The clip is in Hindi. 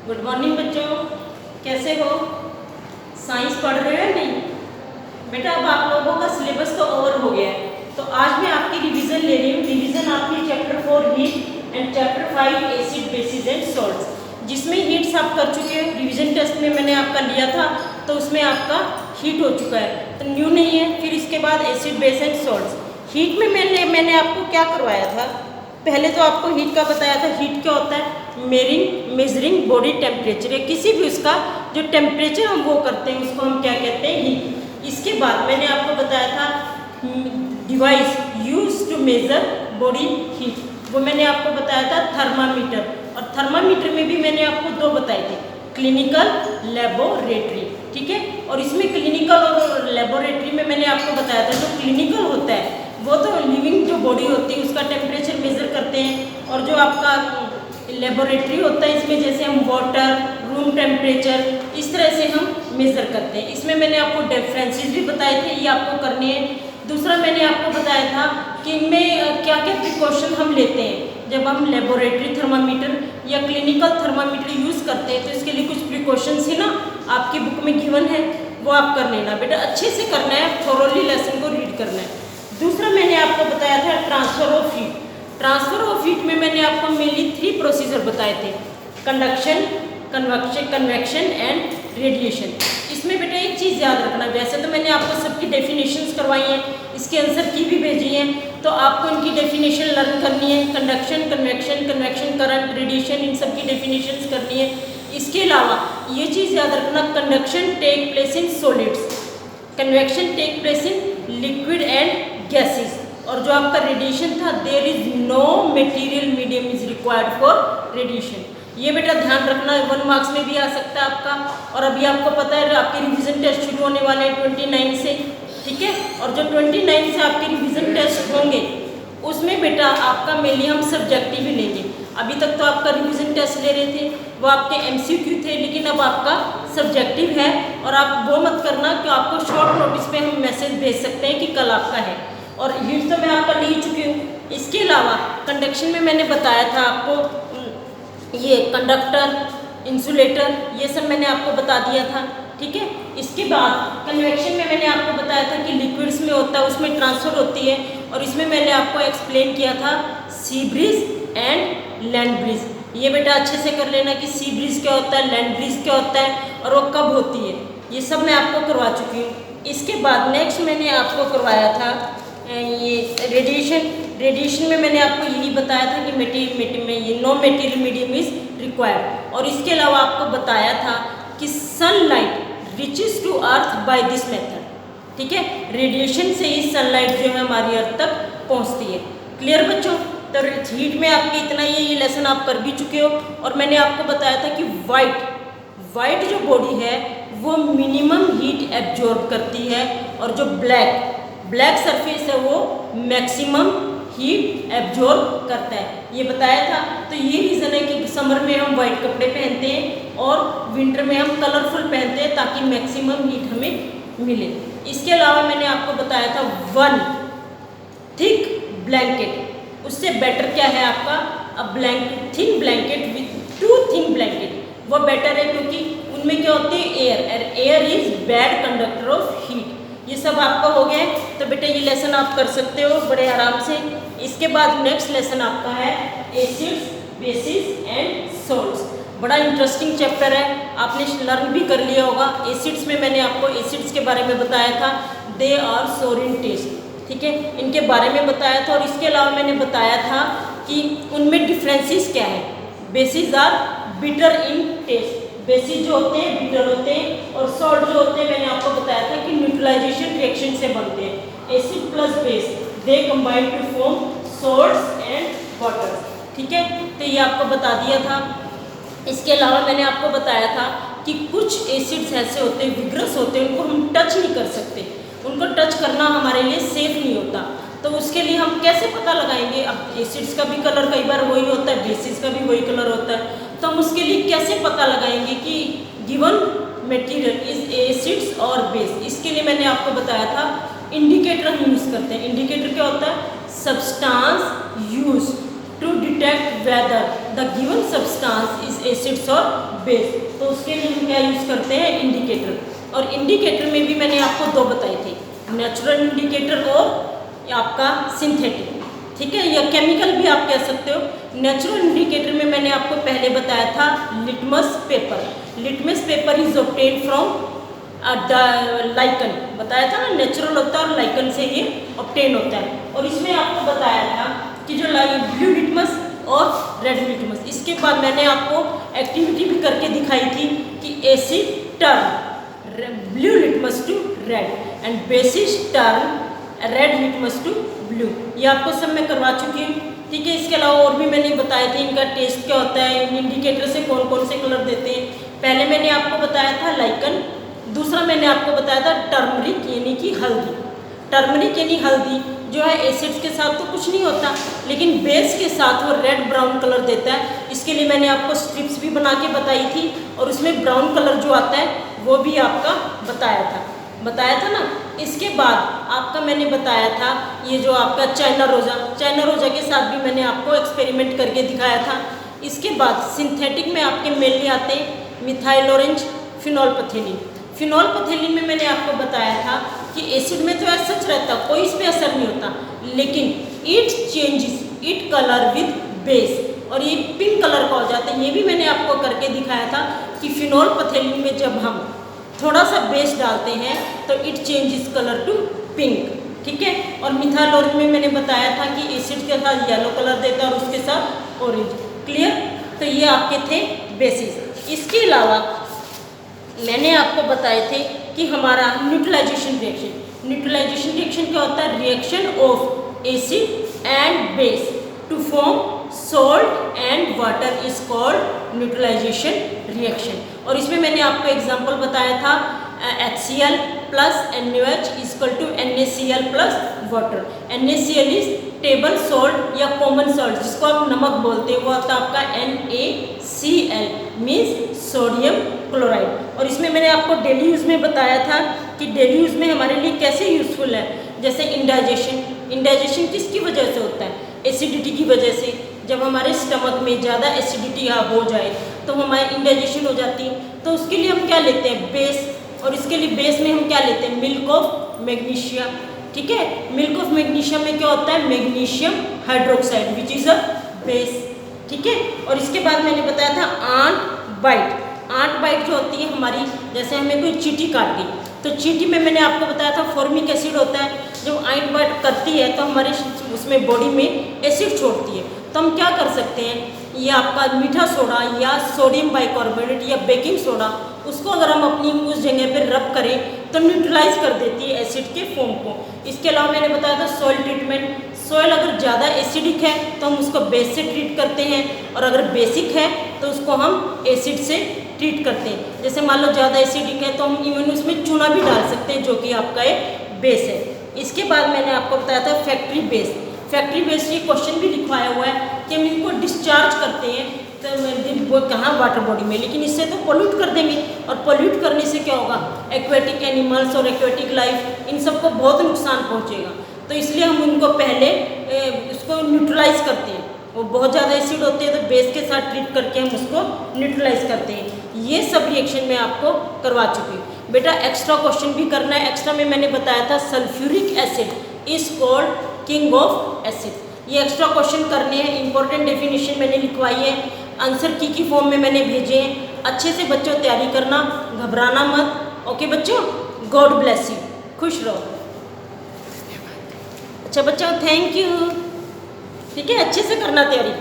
गुड मॉर्निंग बच्चों, कैसे हो? साइंस पढ़ रहे हो नहीं? बेटा अब आप लोगों का सिलेबस तो ओवर हो गया है, तो आज मैं आपकी रिवीजन ले रही हूँ। रिवीजन आपकी chapter 4 heat and chapter 5 acid basis and salts, जिसमें हीट्स आप कर चुके हो। रिवीजन टेस्ट में मैंने आपका लिया था तो उसमें आपका हीट हो चुका है, तो न्यू नहीं है। फिर इसके बाद acid base and salts. Heat में मैंने आपको क्या करवाया था? पहले तो आपको हीट का बताया था। हीट क्या होता है? मेजरिंग बॉडी टेम्परेचर, या किसी भी उसका जो टेम्परेचर हम वो करते हैं उसको हम क्या कहते हैं? हीट। इसके बाद मैंने आपको बताया था device use to measure body heat, वो मैंने आपको बताया था थर्मामीटर। और थर्मामीटर में भी मैंने आपको दो बताए थे, क्लिनिकल, लेबोरेटरी। ठीक है, और इसमें क्लिनिकल और लेबोरेटरी में मैंने आपको बताया था जो क्लिनिकल होता है वो तो लिविंग जो बॉडी होती है उसका टेम्परेचर मेजर करते हैं, और जो आपका लेबोरेटरी होता है इसमें जैसे हम वाटर, रूम टेम्परेचर, इस तरह से हम मेज़र करते हैं। इसमें मैंने आपको डिफरेंसेस भी बताए थे, ये आपको करने हैं। दूसरा मैंने आपको बताया था कि इनमें क्या क्या प्रिकॉशन हम लेते हैं जब हम लेबोरेटरी थर्मामीटर या क्लिनिकल थर्मामीटर यूज़ करते हैं, तो इसके लिए कुछ प्रिकॉशंस ही ना आपकी बुक में गिवन है, वो आप कर लेना बेटा। अच्छे से करना है, थोरोली लेसन को रीड करना है। दूसरा मैंने आपको बताया था transfer of heat. Transfer of heat में मैंने आपको मेनली 3 प्रोसीजर बताए थे, कंडक्शन, कन्वेक्शन एंड रेडिएशन। इसमें बेटा एक चीज़ याद रखना, वैसे तो मैंने आपको सबकी डेफिनेशंस करवाई हैं, इसके आंसर की भी भेजी हैं, तो आपको इनकी डेफिनेशन लर्न करनी है। कंडक्शन, कन्वेक्शन करंट, रेडिएशन, इन सब की डेफिनेशंस करनी है। इसके अलावा ये चीज़ याद रखना, conduction take place in solids, convection take place in liquid and gases, और जो आपका रेडिएशन था, there is no material medium is required for radiation. ये बेटा ध्यान रखना, 1 मार्क्स में भी आ सकता है आपका। और अभी आपको पता है आपके रिवीजन टेस्ट शुरू होने वाले हैं 29 से, ठीक है। और जो 29 से आपके रिवीजन टेस्ट होंगे उसमें बेटा आपका मेनली हम सब्जेक्टिव ही लेंगे। अभी तक तो आपका रिवीजन टेस्ट ले रहे थे, वो आपके MCQ थे, लेकिन अब आपका सब्जेक्टिव है। और आप वो मत करना कि आपको शॉर्ट नोटिस पे हम मैसेज भेज सकते हैं कि कल आपका है, और हीट तो मैं आपका ले चुकी हूँ। इसके अलावा कंडक्शन में मैंने बताया था आपको ये कंडक्टर, इंसुलेटर, ये सब मैंने आपको बता दिया था, ठीक है। इसके बाद कन्वेक्शन में मैंने आपको बताया था कि लिक्विड्स में होता है, उसमें ट्रांसफ़र होती है, और इसमें मैंने आपको एक्सप्लेन किया था sea breeze and land breeze. ये बेटा अच्छे से कर लेना कि सी ब्रीज क्या होता है, लैंड ब्रीज क्या होता है, और वो कब होती है, ये सब मैं आपको करवा चुकी हूँ। इसके बाद नेक्स्ट मैंने आपको करवाया था ये रेडिएशन। रेडिएशन में मैंने आपको यही बताया था कि no material medium is required, और इसके अलावा आपको बताया था कि sunlight reaches to earth by this method, ठीक है। रेडिएशन से ही सनलाइट जो है हमारी अर्थ तक पहुंचती है। क्लियर बच्चों? तो हीट में आपके इतना ये लेसन आप कर भी चुके हो। और मैंने आपको बताया था कि वाइट जो बॉडी है वो मिनिमम हीट एब्जॉर्ब करती है, और जो ब्लैक सरफेस है वो मैक्सिमम हीट एब्जॉर्ब करता है, ये बताया था। तो ये रीज़न है कि समर में हम वाइट कपड़े पहनते हैं और विंटर में हम कलरफुल पहनते हैं ताकि मैक्सिमम हीट हमें मिले। इसके अलावा मैंने आपको बताया था 1 थिक ब्लैंकेट, उससे बेटर क्या है आपका thin blanket with 2 thin blanket, वो बेटर है, क्योंकि उनमें क्या होती है air is bad conductor of heat. ये सब आपका हो गया है, तो बेटा ये लेसन आप कर सकते हो बड़े आराम से। इसके बाद नेक्स्ट लेसन आपका है एसिड्स, बेसिस एंड सॉल्ट्स। बड़ा इंटरेस्टिंग चैप्टर है, आपने लर्न भी कर लिया होगा। एसिड्स में मैंने आपको एसिड्स के बारे में बताया था, दे आर सोर इन टेस्ट, ठीक है, इनके बारे में बताया था। और इसके अलावा मैंने बताया था कि उनमें डिफरेंसेस क्या है। Bases are bitter in taste, bases जो होते हैं बिटर होते हैं, और सॉल्ट जो होते हैं मैंने आपको बताया था कि न्यूट्रलाइजेशन रिएक्शन से बनते हैं। Acid plus base they combine to form salts and water, ठीक है, तो ये आपको बता दिया था। इसके अलावा मैंने आपको बताया था कि कुछ एसिड्स ऐसे होते हैं, विग्रस होते हैं, उनको हम टच नहीं कर सकते, उनको टच करना हमारे लिए सेफ नहीं होता। तो उसके लिए हम कैसे पता लगाएंगे? अब एसिड्स का भी कलर कई बार वही होता है, बेसिस का भी वही कलर होता है, तो हम उसके लिए कैसे पता लगाएंगे कि गिवन मटेरियल इज एसिड्स और बेस? इसके लिए मैंने आपको बताया था इंडिकेटर हम यूज़ करते हैं। इंडिकेटर क्या होता है? Substance use to detect whether the given substance is acids और बेस। तो उसके लिए हम क्या यूज़ करते हैं, इंडिकेटर। और इंडिकेटर में भी मैंने आपको दो बताए थे, नेचुरल इंडिकेटर और आपका सिंथेटिक, ठीक है, या केमिकल भी आप कह सकते हो। नेचुरल इंडिकेटर में मैंने आपको पहले बताया था litmus paper. Litmus paper is obtained from lichen, बताया था ना, नेचुरल होता है और लाइकन से ये ऑब्टेन होता है। और इसमें आपको बताया था कि जो ब्लू लिटमस और रेड लिटमस। इसके बाद मैंने आपको एक्टिविटी भी करके दिखाई थी कि acid turn blue litmus to red and bases turn red litmus to blue. ये आपको सब मैं करवा चुकी हूँ, ठीक है। इसके अलावा और भी मैंने बताए थे इनका टेस्ट क्या होता है, इंडिकेटर से कौन कौन से कलर देते हैं। पहले मैंने आपको बताया था लाइकन, दूसरा मैंने आपको बताया था टर्मरिक यानी कि हल्दी। टर्मरिक यानी हल्दी जो है एसिड्स के साथ तो कुछ नहीं होता, लेकिन बेस के साथ वो रेड ब्राउन कलर देता है। इसके लिए मैंने आपको स्ट्रिप्स भी बना के बताई थी और उसमें ब्राउन कलर जो आता है वो भी आपका बताया था ना। इसके बाद आपका मैंने बताया था ये जो आपका चाइना रोजा के साथ भी मैंने आपको एक्सपेरिमेंट करके दिखाया था। इसके बाद सिंथेटिक में आपके मेनली आते हैं मिथाइल ऑरेंज, फिनोल पथेलिन में मैंने आपको बताया था कि एसिड में तो ऐसा सच रहता, कोई इस पर असर नहीं होता, लेकिन it changes it colour with base, और ये पिंक कलर का हो जाता है। ये भी मैंने आपको करके दिखाया था कि फिनोल पथेलिन में जब हम थोड़ा सा बेस डालते हैं तो it changes colour to pink, ठीक है। और मिथाइल ऑरेंज में मैंने बताया था कि एसिड के साथ येलो कलर देता है और उसके साथ ऑरेंज, क्लियर। तो ये आपके थे बेसिस। इसके अलावा मैंने आपको बताए थे कि हमारा न्यूट्रलाइजेशन रिएक्शन क्या होता है, reaction of acid and base to form salt and water is called neutralization reaction. और इसमें मैंने आपको एग्जांपल बताया था HCl plus NaOH equal to NaCl plus water. NaCl is table salt या कॉमन सॉल्ट जिसको आप नमक बोलते हैं, वो आता है आपका NaCl मीन्स सोडियम क्लोराइड। और इसमें मैंने आपको डेली यूज़ में बताया था कि डेली यूज़ में हमारे लिए कैसे यूज़फुल है। जैसे इंडाइजेशन किसकी वजह से होता है, एसिडिटी की वजह से। जब हमारे स्टमक में ज़्यादा एसिडिटी हो जाए तो हमारी इंडाइजेशन हो जाती है। तो उसके लिए हम क्या लेते हैं, बेस। और इसके लिए बेस में हम क्या लेते हैं, मिल्क ऑफ मैग्नीशिया, ठीक है। मिल्क ऑफ मैग्नीशिया में क्या होता है, magnesium hydroxide which is a base, ठीक है। और इसके बाद मैंने बताया था आंट बाइट जो होती है हमारी, जैसे हमें कोई चींटी काट दी तो चींटी में मैंने आपको बताया था फॉर्मिक एसिड होता है। जब आंट बाइट करती है तो हमारे उसमें बॉडी में एसिड छोड़ती है। तो हम क्या कर सकते हैं, ये आपका मीठा सोडा या सोडियम बाइकार्बोनेट या बेकिंग सोडा, उसको अगर हम अपनी उस जगह पर रब करें तो न्यूट्रलाइज कर देती है एसिड के फॉर्म को। इसके अलावा मैंने बताया था सॉइल ट्रीटमेंट। सॉइल अगर ज़्यादा एसिडिक है तो हम उसको बेस से ट्रीट करते हैं, और अगर बेसिक है तो उसको हम एसिड से ट्रीट करते हैं। जैसे मान लो ज़्यादा एसिडिक है तो हम इवन उसमें चूना भी डाल सकते हैं जो कि आपका एक बेस है। इसके बाद मैंने आपको बताया था फैक्ट्री बेस ये क्वेश्चन भी लिखवाया हुआ है कि हम इनको डिस्चार्ज करते हैं तो कहाँ, वाटर बॉडी में, लेकिन इससे तो पोल्यूट कर देंगे। और पोल्यूट करने से क्या होगा, एक्वेटिक एनिमल्स और एक्वेटिक लाइफ इन सबको बहुत नुकसान पहुँचेगा। तो इसलिए हम उनको पहले उसको न्यूट्रलाइज करते हैं। वो बहुत ज़्यादा एसिड होते हैं तो बेस के साथ ट्रीट करके हम उसको न्यूट्रलाइज करते हैं। ये सब रिएक्शन मैं आपको करवा चुकी हूँ। बेटा एक्स्ट्रा क्वेश्चन भी करना है। एक्स्ट्रा में मैंने बताया था sulphuric acid is called king of acid. ये एक्स्ट्रा क्वेश्चन करने हैं, इंपॉर्टेंट डेफिनेशन मैंने लिखवाई है, आंसर की फॉर्म में मैंने भेजे हैं। अच्छे से बच्चों तैयारी करना, घबराना मत। ओके बच्चों, गॉड ब्लेस यू, खुश रहो। अच्छा बच्चों, थैंक यू, ठीक है, अच्छे से करना तैयारी।